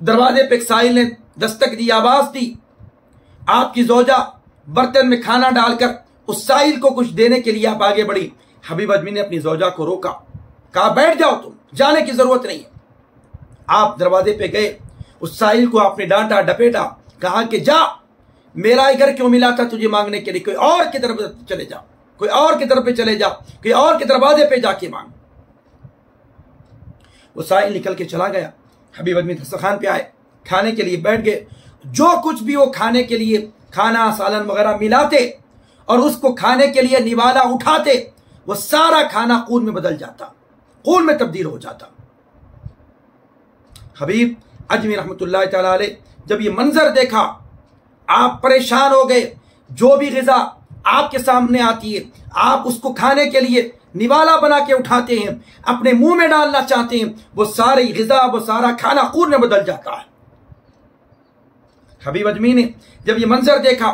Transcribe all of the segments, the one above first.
دروازے پہ ایک سائل نے دستک دی، آواز دی، آپ کی زوجہ برتن میں کھانا ڈال کر اس سائل کو کچھ دینے کے لیے آپ آگے بڑھی۔ حبیب اجمی نے اپنی زوجہ کو روکا، کہا بیٹھ جاؤ، تم جانے کی ضرورت نہیں ہے۔ آپ دروازے پہ گئے، اس سائل کو آپ نے ڈانٹا ڈپیٹا، کہا کہ جا، میرا ہی گھر کیوں ملا تھا تجھے مانگنے کے لیے، کوئی اور کی طرف چلے جا، کوئی اور کی طرف پہ چلے جا، کوئی اور کے دروازے پہ جا کے مانگ۔ وہ سائل نکل کے چلا گیا۔ حبیب اجمی دسترخوان پہ آئے، کھانے کے لیے بیٹھ گئے۔ جو کچھ بھی وہ کھانے کے لیے کھانا سالن وغیرہ ملاتے اور اس کو کھانے کے لیے نوالا اٹھاتے، وہ سارا کھانا خون میں بدل جاتا، خون میں تبدیل ہو جاتا۔ حبیب اجمی رحمۃ اللہ تعالی علیہ جب یہ منظر دیکھا، آپ پریشان ہو گئے۔ جو بھی غذا آپ کے سامنے آتی ہے، آپ اس کو کھانے کے لیے نوالا بنا کے اٹھاتے ہیں، اپنے منہ میں ڈالنا چاہتے ہیں، وہ ساری غذا، وہ سارا کھانا خون میں بدل جاتا ہے۔ حبیب اجمی نے جب یہ منظر دیکھا،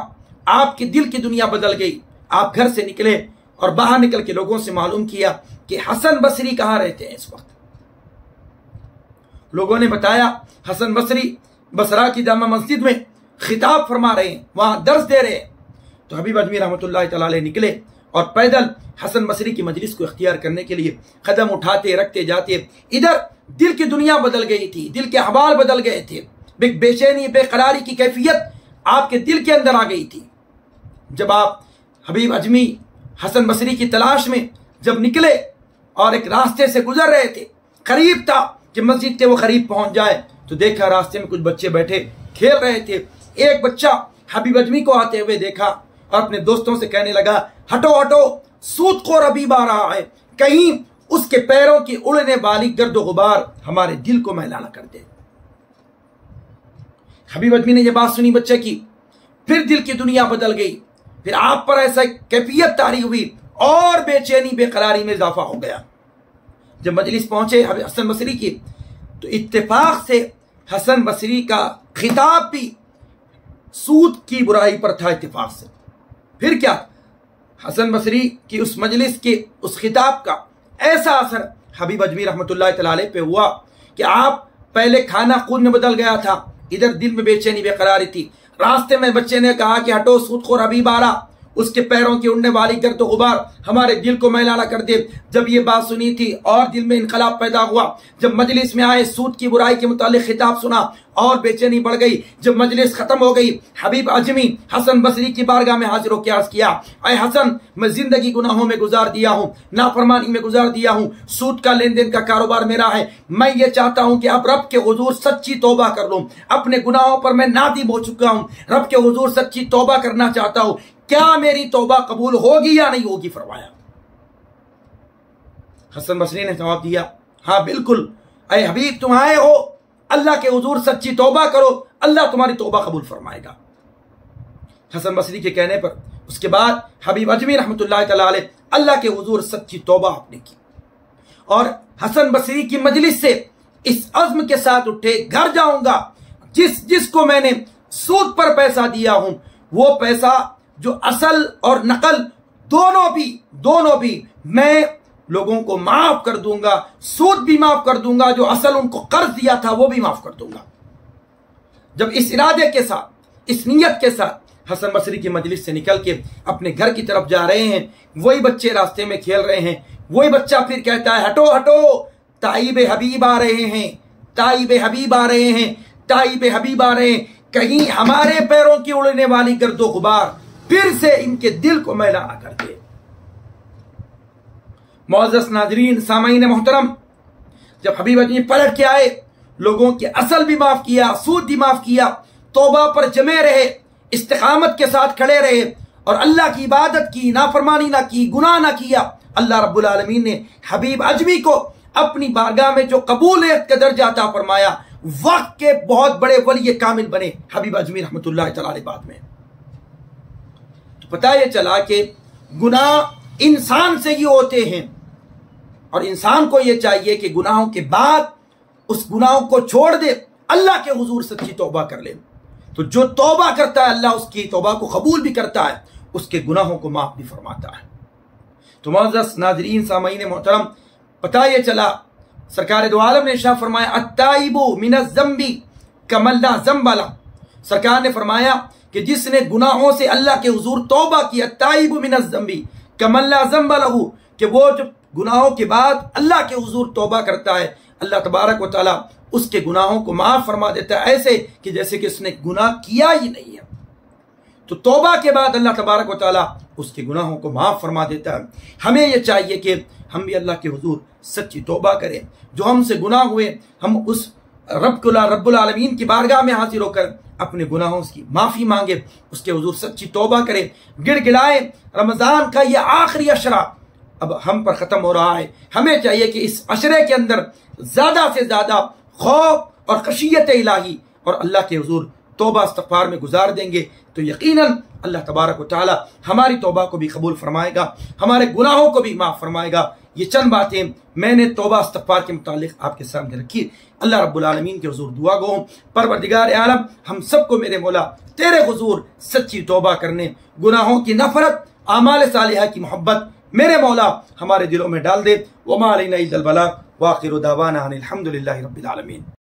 آپ کی دل کی دنیا بدل گئی۔ آپ گھر سے نکلے اور باہر نکل کے لوگوں سے معلوم کیا کہ حسن بصری کہاں رہتے ہیں اس وقت۔ لوگوں نے بتایا حسن بصری بصرہ کی جامع مسجد میں خطاب فرما رہے ہیں، وہاں درس دے رہے ہیں۔ تو حبیب اجمی رحمۃ اللہ تعالی علیہ نکلے اور پیدل حسن بصری کی مجلس کو اختیار کرنے کے لیے قدم اٹھاتے رکھتے جاتے۔ ادھر دل کی دنیا بدل گئی تھی، دل کے احوال بدل گئے تھے، بے چینی، بے قراری کی کیفیت آپ کے دل کے اندر آ گئی تھی۔ جب آپ حبیب اجمی حسن بصری کی تلاش میں جب نکلے اور ایک راستے سے گزر رہے تھے، قریب تھا کہ مسجد کے وہ قریب پہنچ جائے، تو دیکھا راستے میں کچھ بچے بیٹھے کھیل رہے تھے۔ ایک بچہ حبیب اجمی کو آتے ہوئے دیکھا اور اپنے دوستوں سے کہنے لگا، ہٹو ہٹو، سود خور حبیب آ رہا ہے، کہیں اس کے پیروں کی اڑنے والی گرد و غبار ہمارے دل کو میلا نہ کر دے۔ حبیب اجمی نے یہ بات سنی بچے کی، پھر دل کی دنیا بدل گئی، پھر آپ پر ایسا کیفیت طاری ہوئی اور بے چینی، بے قراری میں اضافہ ہو گیا۔ جب مجلس پہنچے حسن بصری کی، تو اتفاق سے حسن بصری کا خطاب بھی سود کی برائی پر تھا، اتفاق سے۔ پھر کیا، حسن بصری کی اس مجلس کے اس خطاب کا ایسا اثر حبیب اجمی رحمۃ اللہ تعالی علیہ پہ ہوا کہ آپ پہلے کھانا خون میں بدل گیا تھا، ادھر دل میں بے چینی، بے قراری تھی۔ راستے میں بچے نے کہا کہ ہٹو، سود خور حبیب آ رہا، اس کے پیروں کی اڑنے والی گرد و غبار ہمارے دل کو میلا نہ کر دے۔ جب یہ بات سنی تھی اور دل میں انقلاب پیدا ہوا، جب مجلس میں آئے، سود کی برائی کے متعلق خطاب سنا اور بے چینی بڑھ گئی۔ جب مجلس ختم ہو گئی، حبیب اجمی حسن بصری کی بارگاہ میں حاضر ہو کے عرض کیا، اے حسن، میں زندگی گناہوں میں گزار دیا ہوں، نافرمانی میں گزار دیا ہوں، سود کا لین دین کا کاروبار میرا ہے۔ میں یہ چاہتا ہوں کہ اب رب کے حضور سچی توبہ کر لوں، اپنے گناہوں پر میں نادم ہو چکا ہوں، رب کے حضور سچی توبہ کرنا چاہتا ہوں، کیا میری توبہ قبول ہوگی یا نہیں ہوگی؟ فرمایا۔ حسن بصری نے جواب دیا، ہاں بالکل، اے حبیب تم آئے ہو، اللہ کے حضور سچی توبہ کرو، اللہ تمہاری توبہ قبول فرمائے گا۔ حسن بصری کے کہنے پر اس کے بعد حبیب اجمی رحمۃ اللہ تعالی علیہ اللہ کے حضور سچی توبہ آپ نے کی، اور حسن بصری کی مجلس سے اس عزم کے ساتھ اٹھے، گھر جاؤں گا، جس کو میں نے سود پر پیسہ دیا ہوں، وہ پیسہ جو اصل اور نقل دونوں بھی میں لوگوں کو معاف کر دوں گا، سود بھی معاف کر دوں گا، جو اصل ان کو قرض دیا تھا وہ بھی معاف کر دوں گا۔ جب اس ارادے کے ساتھ، اس نیت کے ساتھ حسن بصری کی مجلس سے نکل کے اپنے گھر کی طرف جا رہے ہیں، وہی بچے راستے میں کھیل رہے ہیں، وہی بچہ پھر کہتا ہے، ہٹو ہٹو، تائب حبیب آ رہے ہیں، تائب حبیب آ رہے ہیں، تائب حبیب آ رہے ہیں، کہیں ہمارے پیروں کی اڑنے والی گرد و غبار پھر سے ان کے دل کو میلا نہ کر دے۔ معزز ناظرین، سامعین محترم، جب حبیب اجمی پلٹ کے آئے، لوگوں کے اصل بھی معاف کیا، سود بھی معاف کیا، توبہ پر جمے رہے، استقامت کے ساتھ کھڑے رہے اور اللہ کی عبادت کی، نافرمانی نہ کی، گناہ نہ کیا، اللہ رب العالمین نے حبیب اجمی کو اپنی بارگاہ میں جو قبولیت کا درجہ عطا فرمایا، وقت کے بہت بڑے ولی کامل بنے حبیب اجمی رحمۃ اللہ تعالی علیہ بعد میں۔ تو پتہ یہ چلا کہ گناہ انسان سے ہی ہوتے ہیں، اور انسان کو یہ چاہیے کہ گناہوں کے بعد اس گناہوں کو چھوڑ دے، اللہ کے حضور سچی توبہ کر لے۔ تو جو توبہ کرتا ہے اللہ اس کی توبہ کو قبول بھی کرتا ہے، اس کے گناہوں کو معاف بھی فرماتا ہے۔ تو معزز ناظرین، سامعین محترم، پتہ یہ چلا سرکار دو عالم نے ارشاد فرمایا، التائب من الذنب کمن لا ذنب لہ، سرکار نے فرمایا کہ جس نے گناہوں سے اللہ کے حضور توبہ کیا، تائب من الذنب کمن لا ذنب لہ، کہ وہ جو گناہوں کے بعد اللہ کے حضور توبہ کرتا ہے، اللہ تبارک و تعالیٰ اس کے گناہوں کو معاف فرما دیتا ہے، ایسے کہ جیسے کہ اس نے گناہ کیا ہی نہیں ہے۔ تو توبہ کے بعد اللہ تبارک و تعالیٰ اس کے گناہوں کو معاف فرما دیتا ہے۔ ہمیں یہ چاہیے کہ ہم بھی اللہ کے حضور سچی توبہ کریں، جو ہم سے گناہ ہوئے ہم اس رب العالمین کی بارگاہ میں حاضر ہو کر اپنے گناہوں کی معافی مانگے، اس کے حضور سچی توبہ کریں، گڑ گڑائے۔ رمضان کا یہ آخری عشرہ اب ہم پر ختم ہو رہا ہے، ہمیں چاہیے کہ اس عشرے کے اندر زیادہ سے زیادہ خوف اور خشیت الہی اور اللہ کے حضور توبہ استغفار میں گزار دیں گے تو یقیناً اللہ تبارک و تعالی ہماری توبہ کو بھی قبول فرمائے گا، ہمارے گناہوں کو بھی معاف فرمائے گا۔ یہ چند باتیں میں نے توبہ استغفار کے متعلق آپ کے سامنے رکھی۔ اللہ رب العالمین کے حضور دعا گو ہوں، پروردگار عالم ہم سب کو میرے مولا تیرے حضور سچی توبہ کرنے، گناہوں کی نفرت، اعمال صالحہ کی محبت میرے مولا ہمارے دلوں میں ڈال دے۔ وما علینا الا البلاغ، وآخر دعوانا ان الحمد للہ رب العالمین۔